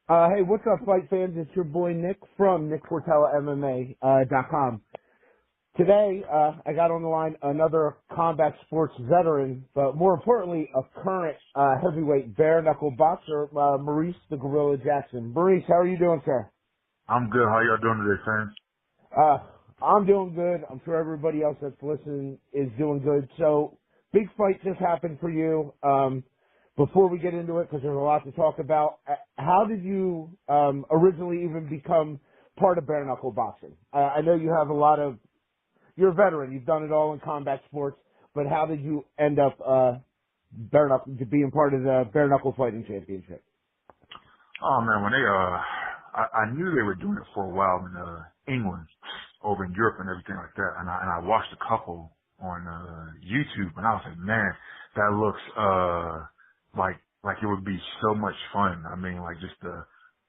Hey, what's up, fight fans? It's your boy Nick from NickFortellaMMA.com. Today, I got on the line another combat sports veteran, but more importantly, a current heavyweight bare knuckle boxer, Maurice the Gorilla Jackson. Maurice, how are you doing, sir? I'm good. How y'all doing today, fans? I'm doing good. I'm sure everybody else that's listening is doing good. So, big fight just happened for you. Before we get into it, because there's a lot to talk about, how did you originally even become part of bare knuckle boxing? I know you have you're a veteran. You've done it all in combat sports, but how did you end up bare knuckle being part of the bare knuckle fighting championship? Oh man, when I knew they were doing it for a while in England, over in Europe and everything like that, and I watched a couple on YouTube, and I was like, man, that looks like it would be so much fun. I mean, like just the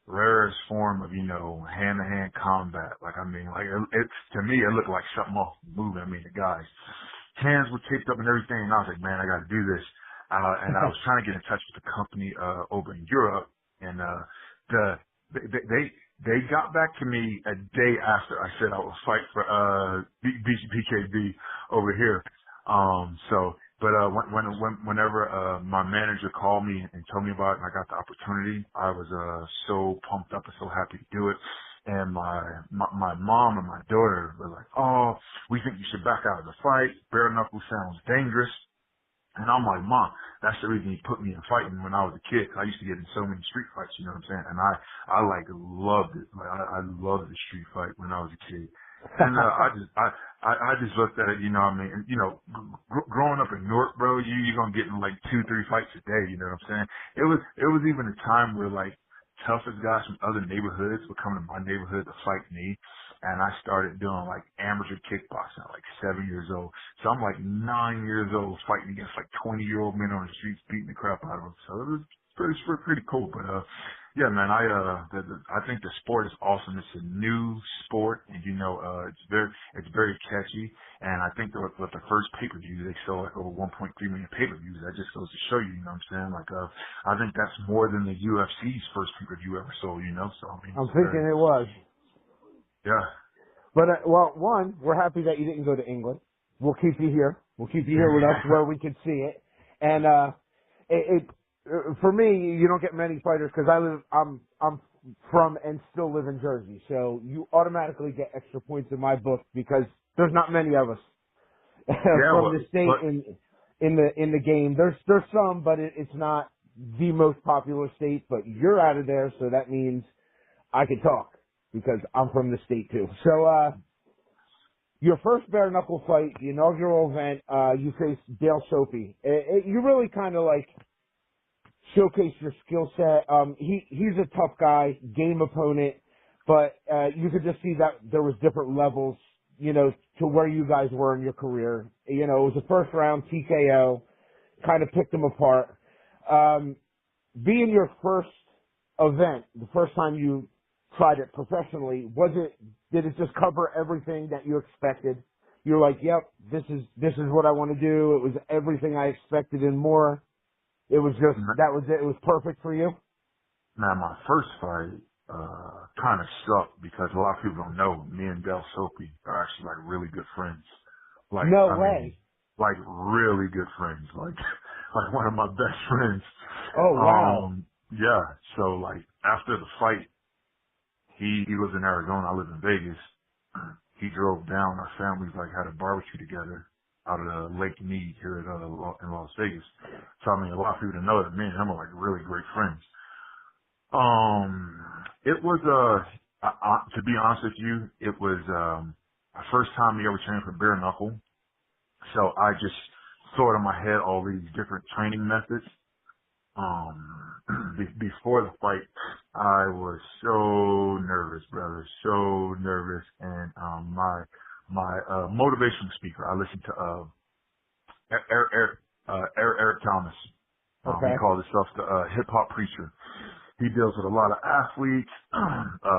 rarest form of, hand-to-hand combat. Like, I mean, like it's to me, it looked like something off the movie. I mean, the guys' hands were taped up and everything, and I was like, man, I got to do this. And I was trying to get in touch with the company over in Europe, and they got back to me a day after I said I would fight for BKB over here. Whenever my manager called me and told me about it and I got the opportunity, I was so pumped up and so happy to do it. And my mom and my daughter were like, "Oh, we think you should back out of the fight. Bare knuckle sounds dangerous." And I'm like, Mom, that's the reason he put me in fighting when I was a kid. I used to get in so many street fights, you know what I'm saying? And I loved it. Like, I loved the street fight when I was a kid. And, I just looked at it, you know what I mean? And, growing up in Newark, bro, you're going to get in like 2-3 fights a day, you know what I'm saying? It was even a time where like toughest guys from other neighborhoods would come to my neighborhood to fight me. And I started doing like amateur kickboxing at like 7 years old. So I'm like 9 years old fighting against like 20-year-old men on the streets beating the crap out of them. So it was pretty cool. But, yeah, man, I think the sport is awesome. It's a new sport and, it's very catchy. And I think that with the first pay-per-view, they sell like over 1.3 million pay-per-views. That just goes to show you, you know what I'm saying? Like, I think that's more than the UFC's first pay-per-view ever sold, So, I mean, I'm thinking it was. Yeah. But, one, we're happy that you didn't go to England. We'll keep you here. We'll keep you here with us where we can see it. And, for me, you don't get many fighters because I'm from and still live in Jersey. So you automatically get extra points in my book because there's not many of us from the state in the game. There's some, but it's not the most popular state, but you're out of there. So that means I can talk because I'm from the state too. So, your first bare knuckle fight, the inaugural event, you faced Dale Soapy. You really kind of like showcase your skill set. He's a tough guy, game opponent, but you could just see that there was different levels, to where you guys were in your career. It was a first round TKO, kind of picked them apart. Being your first event, the first time you tried it professionally, did it just cover everything that you expected? You're like, yep, this is what I want to do. It was everything I expected and more. It was just, that was it. It was perfect for you. Now, my first fight, kind of sucked because a lot of people don't know me and Del Soapy are actually like really good friends. Like, no way. Like really good friends. Like one of my best friends. Oh, wow. Yeah. So like after the fight, he lives in Arizona. I live in Vegas. He drove down. Our families like had a barbecue together out of Lake Mead here in Las Vegas. So I mean, a lot of people don't know that me and him are like really great friends. It was to be honest with you, it was my first time he ever trained for bare knuckle. So I just thought in my head all these different training methods. Before the fight, I was so nervous, brother, so nervous. And my motivational speaker, I listened to Eric Thomas. Okay. He called himself the hip hop preacher. He deals with a lot of athletes,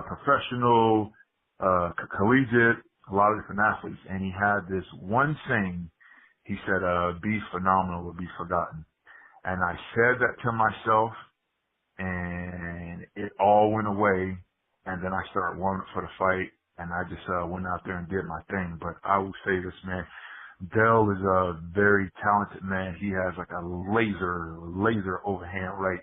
professional, collegiate, a lot of different athletes. And he had this one saying. He said, be phenomenal or be forgotten. And I said that to myself, and it all went away. And then I started warming up for the fight, and I just went out there and did my thing. But I will say this, man. Dell is a very talented man. He has like a laser overhand right.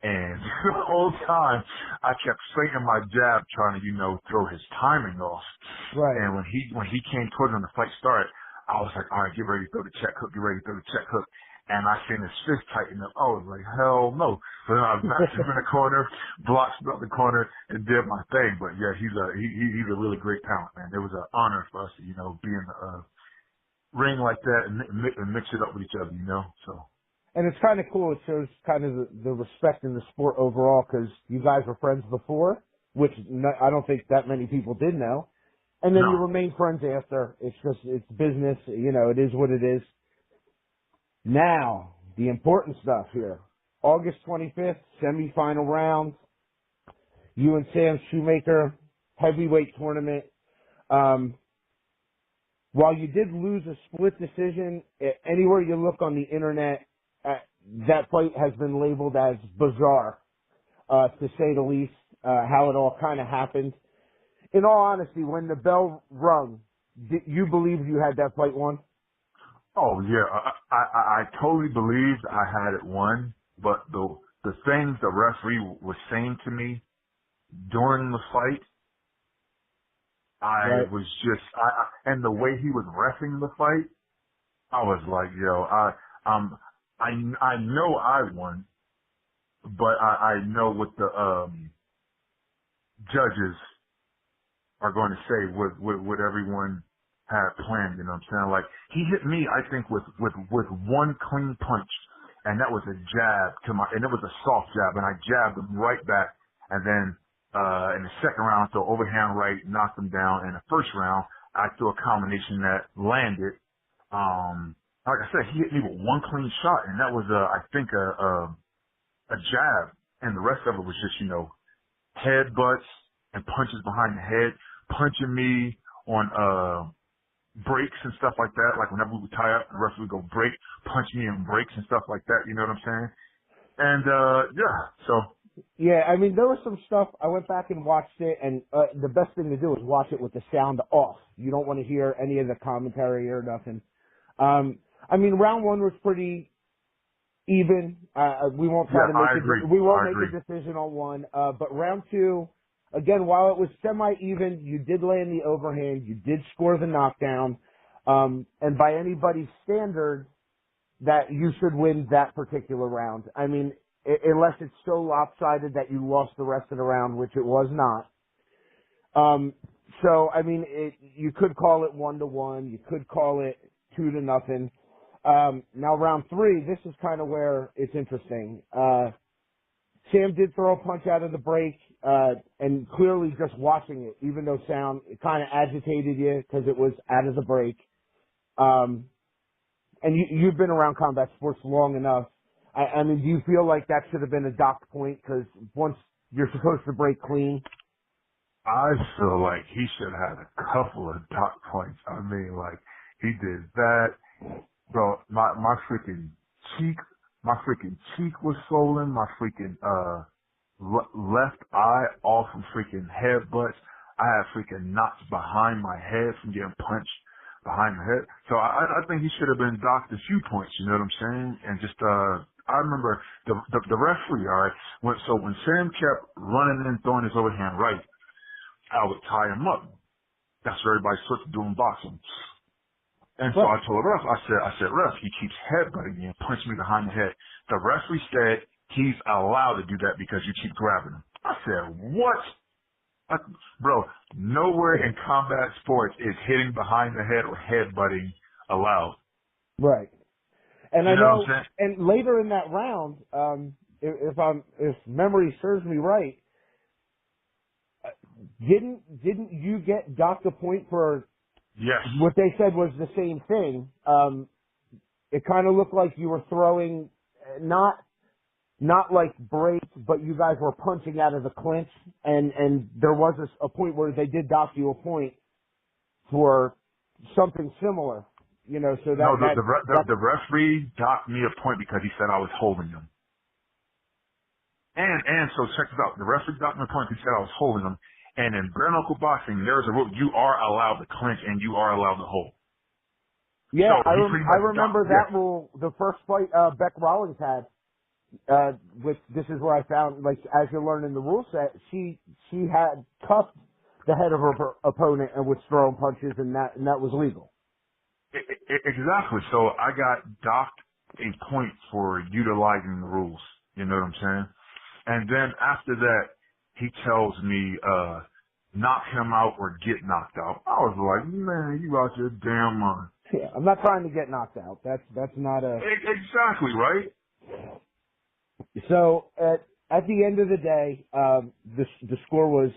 And the whole time I kept swinging my jab trying to, throw his timing off. Right. And when he came towards me when the fight started, I was like, all right, get ready to throw the check hook, get ready to throw the check hook. And I seen his fist tighten up. I was like, hell no. So then I backed him in the corner, blocked him up the corner, and did my thing. But yeah, he's a really great talent, man. It was an honor for us to, be in the ring like that and mix it up with each other, so. And it's kind of cool. It shows kind of the respect in the sport overall because you guys were friends before, which I don't think that many people did know. And then you remain friends after. It's business. It is what it is. Now, the important stuff here. August 25th, semifinal round. You and Sam Shoemaker, heavyweight tournament. While you did lose a split decision, anywhere you look on the internet, that fight has been labeled as bizarre, to say the least, how it all kind of happened. In all honesty, when the bell rung, did you believe you had that fight won? Oh yeah, I totally believed I had it won, but the things the referee was saying to me during the fight, I was just, and the way he was reffing the fight, I was like, yo, I know I won, but I know what the judges are going to say what everyone had planned, you know what I'm saying? Like, he hit me, I think, with one clean punch, and that was a jab and it was a soft jab, and I jabbed him right back, and then, in the second round, I threw overhand right, knocked him down. In the first round, I threw a combination that landed. Like I said, he hit me with one clean shot, and that was, I think, a jab, and the rest of it was just, headbutts and punches behind the head, punching me on, breaks and stuff like that. Like whenever we would tie up, the ref would go break, punch me in breaks and stuff like that. You know what I'm saying? And, yeah, so. Yeah, I mean, there was some stuff, I went back and watched it, and the best thing to do is watch it with the sound off. You don't want to hear any of the commentary or nothing. I mean, round one was pretty even. We won't try to make a decision on one. But round two, again, while it was semi-even, you did land the overhand, you did score the knockdown, and by anybody's standard, that you should win that particular round. I mean, unless it's so lopsided that you lost the rest of the round, which it was not. So, I mean, you could call it 1-1, you could call it 2-0. Now round three, this is kind of where it's interesting. Sam did throw a punch out of the break, and clearly just watching it, even though it kind of agitated you because it was out of the break. And you've been around combat sports long enough. I mean, do you feel like that should have been a dock point? Because once you're supposed to break clean. I feel like he should have had a couple of dock points. I mean, like, he did that. Bro, my freaking cheek was swollen. My freaking, left eye all from freaking headbutts. I had freaking knots behind my head from getting punched behind the head. So I think he should have been docked a few points, you know what I'm saying? And just, I remember the referee, all right, when Sam kept running and throwing his overhand right, I would tie him up. That's what everybody's supposed to do in boxing. And so I told the ref, I said, ref, he keeps headbutting me and punching me behind the head. The referee said he's allowed to do that because you keep grabbing him. I said, what? Bro, nowhere in combat sports is hitting behind the head or headbutting allowed. Right. And you I know, what I'm saying? and later in that round, if memory serves me right, didn't you get docked a point for? Yes. What they said was the same thing. It kind of looked like you were throwing, not like breaks, but you guys were punching out of the clinch, and there was a point where they did dock you a point for something similar. You know, so No, that the referee docked me a point because he said I was holding him. And so check this out. The referee docked me a point because he said I was holding him. And in bare knuckle boxing, there's a rule. You are allowed to clinch and you are allowed to hold. yeah, So he pretty I much remember docked, that rule. The first fight Beck Rollins had. Which this is where I found, like, as you're learning the rule set, she had cuffed the head of her opponent and was throwing punches, and that was legal. Exactly. So I got docked a point for utilizing the rules. You know what I'm saying? And then after that, he tells me, knock him out or get knocked out. I was like, man, you out your damn mind. Yeah, I'm not trying to get knocked out. That's not a... Exactly, right? So at the end of the day, the score was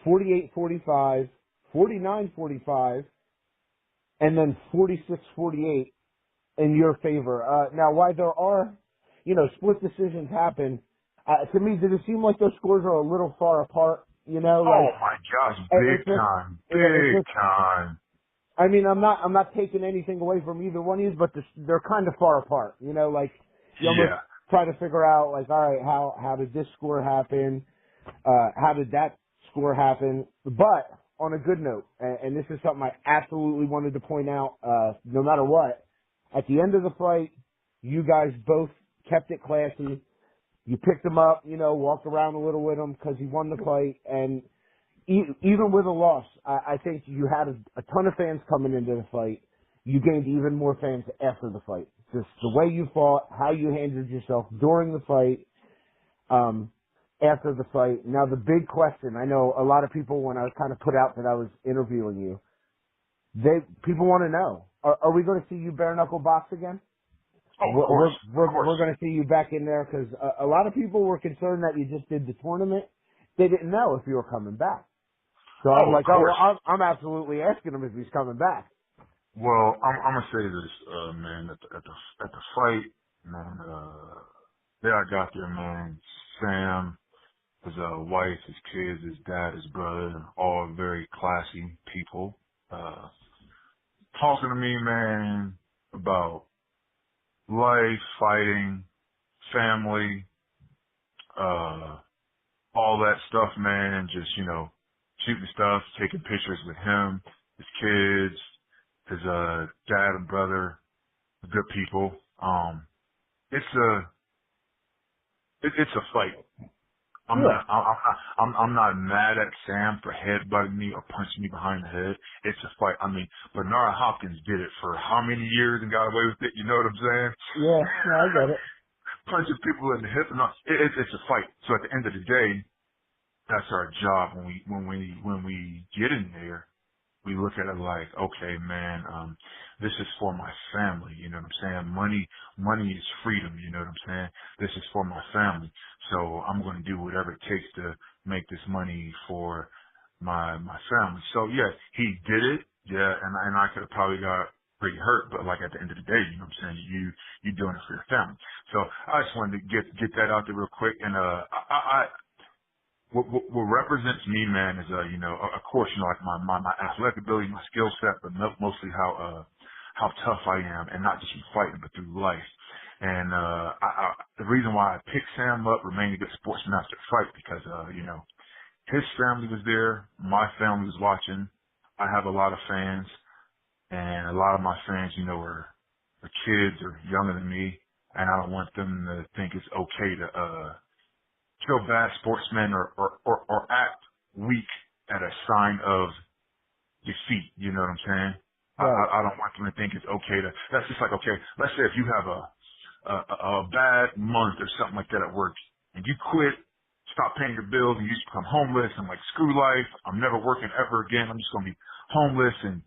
48-45, 49-45, and then 46-48 in your favor. Now, why there are, split decisions happen, to me, did it seem like those scores are a little far apart? Oh my gosh, big time. I mean, I'm not taking anything away from either one of you, but they're kind of far apart. You almost try to figure out, like, all right, how did this score happen? How did that score happen? But on a good note, and this is something I absolutely wanted to point out, no matter what, at the end of the fight, you guys both kept it classy. You picked him up, walked around a little with him because he won the fight. And even with a loss, I think you had a ton of fans coming into the fight. You gained even more fans after the fight. Just the way you fought, how you handled yourself during the fight, after the fight. Now, the big question, I know a lot of people, when I was kind of put out that I was interviewing you, people want to know, are we going to see you bare knuckle box again? Oh, of course. We're going to see you back in there because a lot of people were concerned that you just did the tournament. They didn't know if you were coming back. So I'm like, I'm absolutely asking him if he's coming back. Well, I'm gonna say this, man. At the fight, man. There I got there, man. Sam, his wife, his kids, his dad, his brother, all very classy people. Talking to me, man, about life, fighting, family, all that stuff, man. Just shooting stuff, taking pictures with him, his kids, his dad and brother, good people. It's a fight. I'm not mad at Sam for headbutting me or punching me behind the head. It's a fight. I mean, Bernard Hopkins did it for how many years and got away with it? You know what I'm saying? Yeah, I get it. Punching people in the hip. No, it's a fight. So at the end of the day, that's our job. When we get in there, we look at it like, okay, man, this is for my family. You know what I'm saying? Money is freedom. You know what I'm saying? This is for my family. So I'm going to do whatever it takes to make this money for my family. So yeah, he did it. Yeah. And I could have probably got pretty hurt, but like at the end of the day, you know what I'm saying? You doing it for your family. So I just wanted to get that out there real quick. And, what represents me, man, is, of course, like my athletic ability, my skill set, but mostly how tough I am, and not just from fighting, but through life. And, the reason why I picked Sam up, remained a good sportsman after the fight, because, his family was there, my family was watching. I have a lot of fans, and a lot of my fans, are kids or younger than me, and I don't want them to think it's okay to, show bad sportsmen or act weak at a sign of defeat. You know what I'm saying? Right. I don't want them to think it's okay that's just like, okay, let's say if you have a bad month or something like that at work and you quit, stop paying your bills and you just become homeless and like, screw life. I'm never working ever again. I'm just going to be homeless and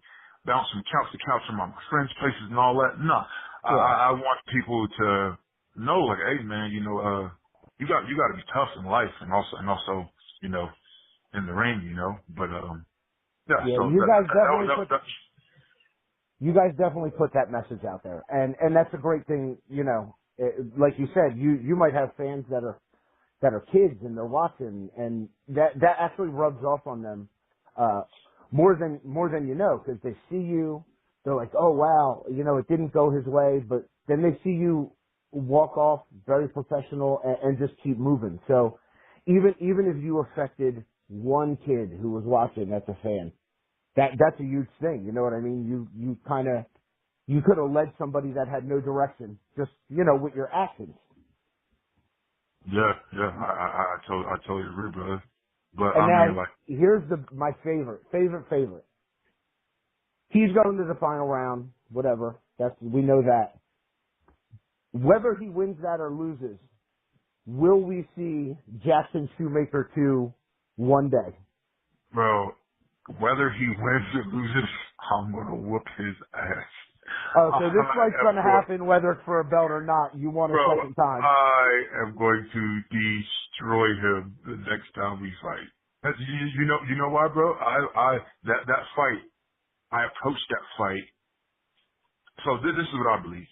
bounce from couch to couch from my friends' places and all that. No, yeah. I want people to know, like, hey man, you got to be tough in life and also, in the ring, but, yeah, so you guys definitely put that message out there. And that's a great thing, like you said, you might have fans that are kids and they're watching, and that actually rubs off on them, more than you know, because they see you, they're like, oh wow, you know, it didn't go his way, but then they see you walk off very professional and just keep moving. So even if you affected one kid who was watching that's a fan, that's a huge thing. You know what I mean? You could have led somebody that had no direction, just, you know, with your actions. Yeah, I totally agree, brother. But And I now mean, like, here's my favorite. He's going to the final round, whatever. We know that. Whether he wins that or loses, will we see Jackson Shoemaker 2 one day? bro, whether he wins or loses, I'm gonna whoop his ass. Oh, so this fight's going to happen whether it's for a belt or not. You won a Bro, second time. I am going to destroy him the next time we fight. You know why, bro? That fight, I approached that fight. So this is what I believe.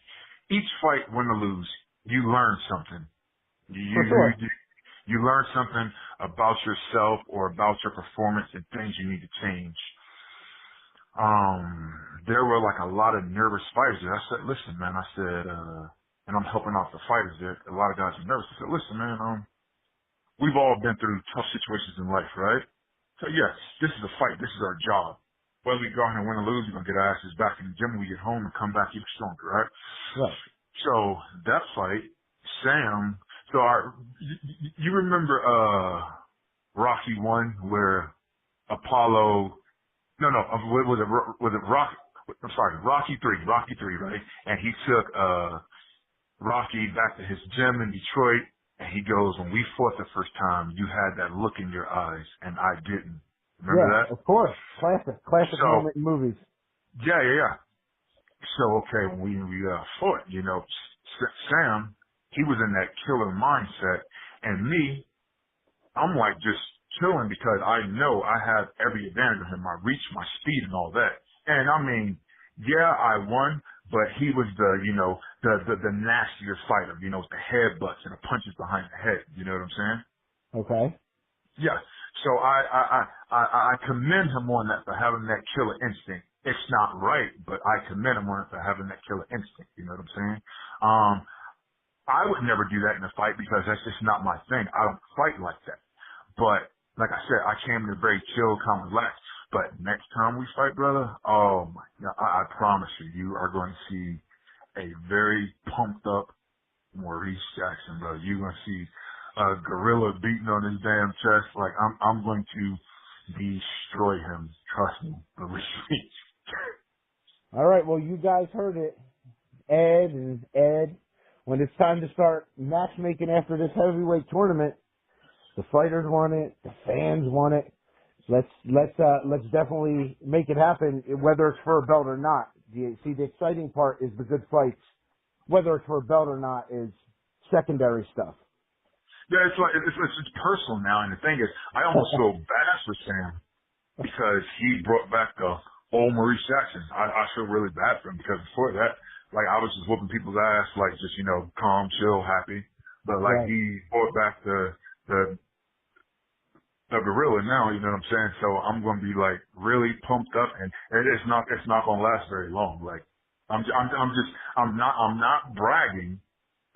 Each fight, win or lose, you learn something. For sure. You learn something about yourself or about your performance and things you need to change. There were like a lot of nervous fighters there. I said, listen, man, and I'm helping out the fighters there. A lot of guys are nervous. I said, listen, man, we've all been through tough situations in life, right? So yes, this is a fight. This is our job. Whether we go out and win or lose, we're going to get our asses back in the gym when we get home and come back even stronger, right? Right. So that fight, Sam, you remember, Rocky 1 where Apollo, was it Rocky? I'm sorry, Rocky 3, right? And he took, Rocky back to his gym in Detroit and he goes, when we fought the first time, you had that look in your eyes and I didn't. Remember that? Of course. Classic moment in movies. Yeah. So, okay, when we fought, you know, Sam, he was in that killer mindset, and me, I'm like just chilling because I know I have every advantage of him, my reach, my speed, and all that. And I mean, yeah, I won, but he was the nastier fighter, you know, with the headbutts and the punches behind the head. You know what I'm saying? Okay. Yeah. So I commend him on that for having that killer instinct. It's not right, but I commend him on it for having that killer instinct. You know what I'm saying? I would never do that in a fight because that's just not my thing. I don't fight like that. But like I said, I came in very chill, calm, relaxed. But next time we fight, brother, oh my God, I promise you are going to see a very pumped up Maurice Jackson, brother. You're going to see a gorilla beating on his damn chest. Like I'm going to destroy him. Trust me, believe me. All right. Well, you guys heard it, Ed. When it's time to start matchmaking after this heavyweight tournament, the fighters want it, the fans want it. Let's definitely make it happen, whether it's for a belt or not. See, the exciting part is the good fights. Whether it's for a belt or not is secondary stuff. Yeah, it's like it's personal now, and the thing is, I almost feel bad for Sam because he brought back the old Maurice Jackson. I feel really bad for him because before that, like I was just whooping people's ass, like just calm, chill, happy. But like he brought back the gorilla now, you know what I'm saying? So I'm gonna be like really pumped up, and it's not gonna last very long. Like I'm not bragging.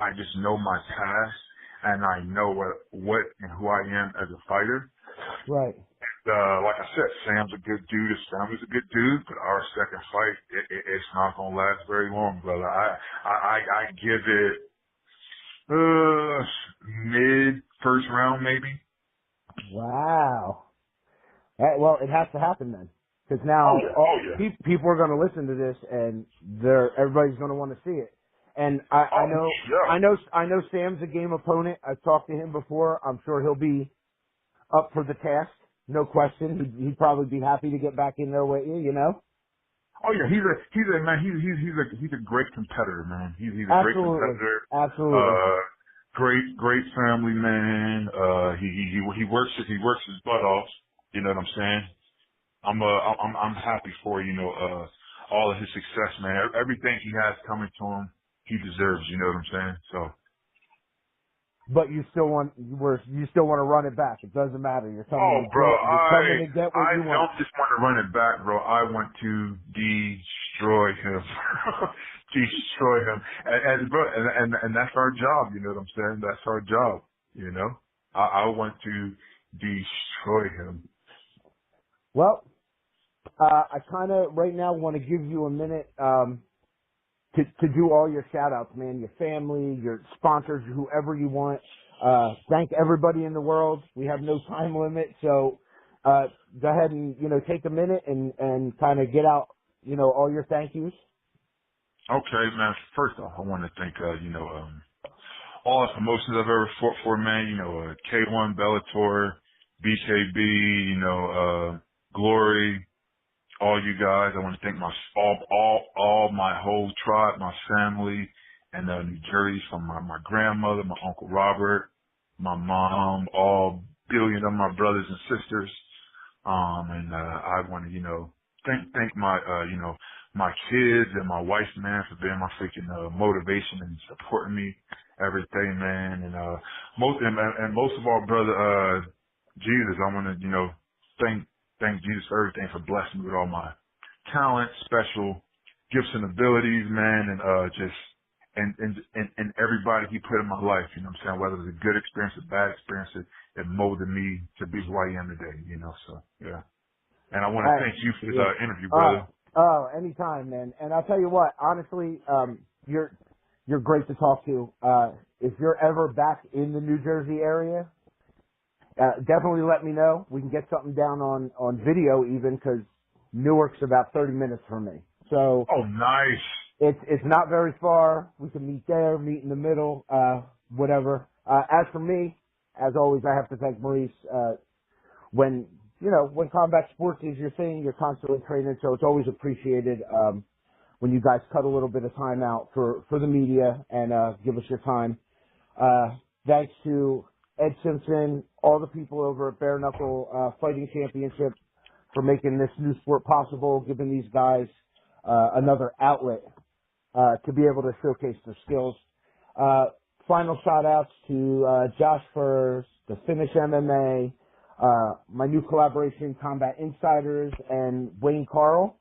I just know my past, and I know what and who I am as a fighter. Right. Like I said, Sam's a good dude. Sam is a good dude, but our second fight, it's not gonna last very long, brother. I give it mid first round maybe. Wow. Well, it has to happen then, because now people are going to listen to this, and everybody's going to want to see it. And I know Sam's a game opponent. I've talked to him before. I'm sure he'll be up for the task. No question. He'd probably be happy to get back in there with you. You know. Oh yeah, he's a great competitor, man. He's a great competitor. Absolutely. Great family man. He works his butt off. You know what I'm saying? I'm happy for all of his success, man. Everything he has coming to him, he deserves. You know what I'm saying? So. But you still want to run it back. It doesn't matter. You're coming bro, to get what you want. I don't just want to run it back, bro. I want to destroy destroy him. Destroy him. And that's our job, you know what I'm saying? That's our job, you know? I want to destroy him. Well, I kind of right now want to give you a minute to do all your shout outs, man, your family, your sponsors, whoever you want. Thank everybody in the world. We have no time limit, so go ahead and, you know, take a minute and kind of get out, you know, all your thank yous. Okay, man. First off, I want to thank, all the promotions I've ever fought for, man. You know, K1, Bellator, BKB, Glory, all you guys. I want to thank all my whole tribe, my family, and New Jersey, from my grandmother, my Uncle Robert, my mom, all billion of my brothers and sisters. I want to, thank my, my kids and my wife, man, for being my freaking, motivation and supporting me every day, man. And, most of all, brother, Jesus, I want to, thank Jesus for everything, for blessing me with all my talents, special gifts and abilities, man. And everybody he put in my life, you know what I'm saying? Whether it was a good experience or bad experience, it molded me to be who I am today, so, yeah. And I want to thank you for this interview, brother. Anytime, man. And I'll tell you what, honestly, you're great to talk to. If you're ever back in the New Jersey area, definitely let me know. We can get something down on video even, because Newark's about 30 minutes from me. So. Oh, nice. It's not very far. We can meet there, meet in the middle, whatever. As for me, as always, I have to thank Maurice. When combat sports is your thing, you're constantly training, so it's always appreciated when you guys cut a little bit of time out for the media and give us your time. Thanks to Ed Simpson, all the people over at Bare Knuckle Fighting Championship for making this new sport possible, giving these guys another outlet to be able to showcase their skills. Final shout outs to Josh Furs, the Finish MMA, my new collaboration, Combat Insiders, and Wayne Carl.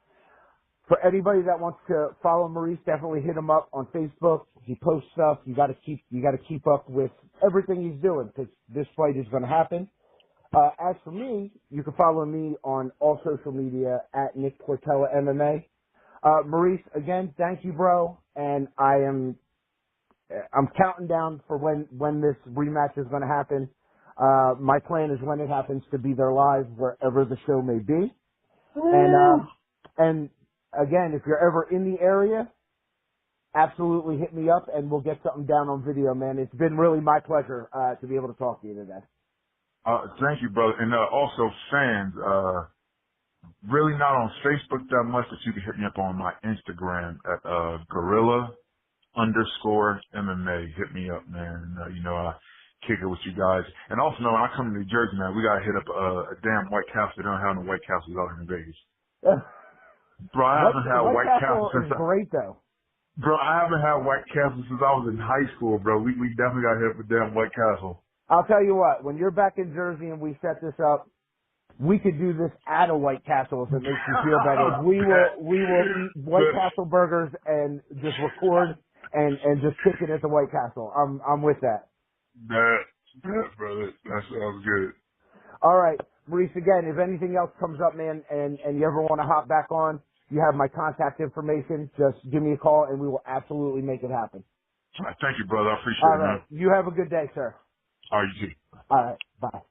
For anybody that wants to follow Maurice, definitely hit him up on Facebook. He posts stuff. You got to keep up with everything he's doing, because this fight is going to happen. As for me, you can follow me on all social media at Nick Portella MMA. Maurice, again, thank you, bro. And I'm counting down for when this rematch is going to happen. My plan is, when it happens, to be there live wherever the show may be. And again, if you're ever in the area, absolutely hit me up and we'll get something down on video, man. It's been really my pleasure, to be able to talk to you today. Thank you, brother. And, also fans, really not on Facebook that much, but you can hit me up on my Instagram at gorilla_MMA. Hit me up, man. I kick it with you guys. And also, when I come to New Jersey, man, we gotta hit up a damn White Castle. They don't have no White Castles out here in Vegas. Bro, I haven't had White Castle since. Great though. Bro, I haven't had White Castle since I was in high school, bro. We definitely gotta hit up a damn White Castle. I'll tell you what, when you're back in Jersey and we set this up, we could do this at a White Castle if it makes you feel better. We will eat White Castle burgers and just record and just kick it at the White Castle. I'm with that. That, brother, that sounds good. All right, Maurice, again, if anything else comes up, man, and you ever want to hop back on, you have my contact information. Just give me a call and we will absolutely make it happen. All right, thank you, brother. I appreciate it, man. You have a good day, sir. All right, you too. All right, bye.